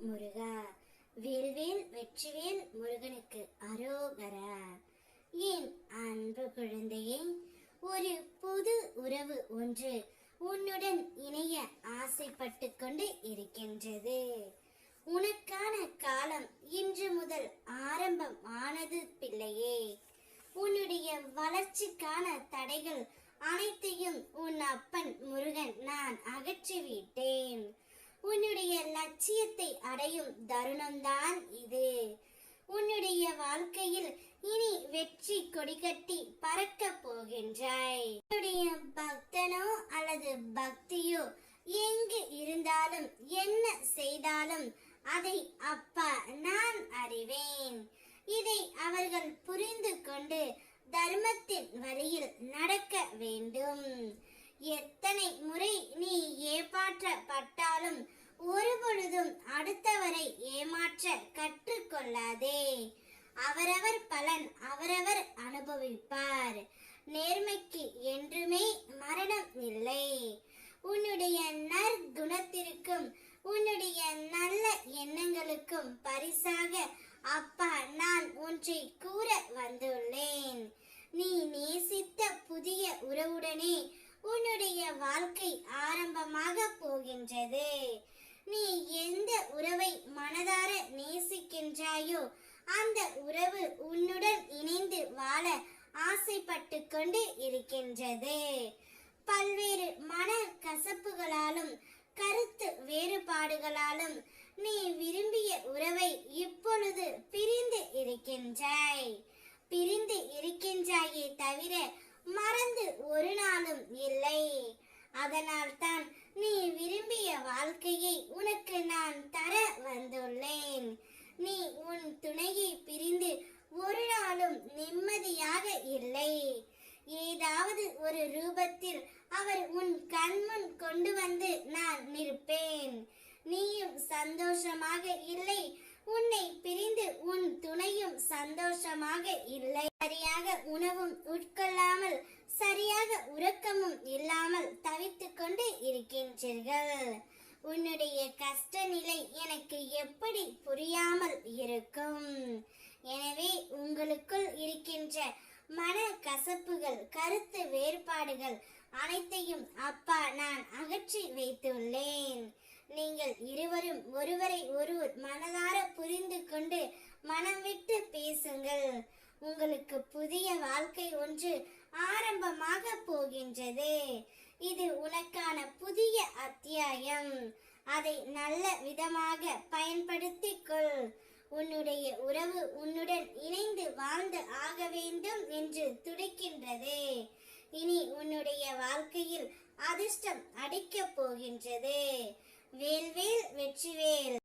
முருகா. வேல்வேல் வெற்றிவேல் முருகனுக்கு அரோகரா. என் அன்பு குழந்தையே, ஒரு புது உறவு ஒன்று உன்னுடன் இணைய ஆசைப்பட்டு கொண்டு இருக்கின்றது. உனக்கான காலம் இன்று முதல் ஆரம்பம் ஆனது பிள்ளையே. உன்னுடைய வளர்ச்சிக்கான தடைகள் அனைத்தையும் உன் அப்பன் முருகன் நான் அகற்றிவிட்டேன். உன்னுடைய லட்சியத்தை அடையும் தருணம்தான் இது. உன்னுடைய வாழ்க்கையில் இனி வெற்றி கொடிகட்டி பறக்க போகின்றாய். உன்னுடைய பக்தனோ அல்லது பக்தியோ எங்கு இருந்தாலும் என்ன செய்தாலும் அதை அப்பா நான் அறிவேன். இதை அவர்கள் புரிந்து கொண்டு தர்மத்தின் வழியில் நடக்க வேண்டும். எத்தனை முறை நீ ஏமாற்றப்பட்டாலும் ஒருபொழுதும் அடுத்தவரை ஏமாற்ற கற்றுக்கொள்ளாதே. அவரவர் பலன் அவரவர் அனுபவிப்பார். நேர்மைக்கு என்றுமே மரணம் இல்லை. உன்னுடைய நற்குணத்திற்கும் உன்னுடைய நல்ல எண்ணங்களுக்கும் பரிசாக அப்பா நான் ஒன்றை கூற வந்துள்ளேன். நீ நேசித்த புதிய உறவுடனே உன்னுடைய வாழ்க்கை ஆரம்பமாக போகின்றது. நீ எந்த உறவை மனதார நேசிக்கின்றாயோ அந்த உறவு உன்னுடன் இணைந்து வாழ ஆசைப்பட்டு கொண்டு இருக்கின்றது. பல்வேறு மன கசப்புகளாலும் கருத்து வேறுபாடுகளாலும் நீ விரும்பிய உறவை இப்பொழுது பிரிந்து இருக்கின்றாய். பிரிந்து இருக்கின்றாயே தவிர மறந்து ஒரு நாளும் இல்லை. அதனால் தான் நீ விரும்பிய வாழ்க்கையை உனக்கு நான் தர வந்துள்ளேன். நீ உன் துணையை பிரிந்து ஒரு நாளும் நிம்மதியாக இல்லை. ஏதாவது ஒரு ரூபத்தில் அவர் உன் கண்முன் கொண்டு வந்து நான் நிற்பேன். நீயும் சந்தோஷமாக இல்லை. உன்னை பிரிந்து உன் துணையும் சந்தோஷமாக இல்லை. சரியாக உணவும் உட்கொள்ளாமல் சரியாக உறக்கமும் இல்லாமல் தவித்துக் கொண்டு இருக்கின்றீர்கள். உன்னுடைய கஷ்ட நிலை எனக்கு எப்படி புரியாமல் இருக்கும்? எனவே உங்களுக்குள் இருக்கின்ற மன கசப்புகள் கருத்து வேறுபாடுகள் அனைத்தையும் அப்பா நான் அகற்றி வைத்துள்ளேன். நீங்கள் இருவரும் ஒருவரை ஒருவர் மனதார புரிந்து கொண்டு மனம் விட்டு பேசுங்கள். உங்களுக்கு புதிய வாழ்க்கை ஒன்று ஆரம்பமாக போகின்றது. இது உனக்கான புதிய அத்தியாயம். அதை நல்ல விதமாக பயன்படுத்திக் கொள். உன்னுடைய உறவு உன்னுடன் இணைந்து வாழ்ந்து ஆக வேண்டும் என்று துடிக்கின்றது. இனி உன்னுடைய வாழ்க்கையில் அதிர்ஷ்டம் அடிக்கப் போகின்றது. வேல்வேல் வெற்றிவேல்.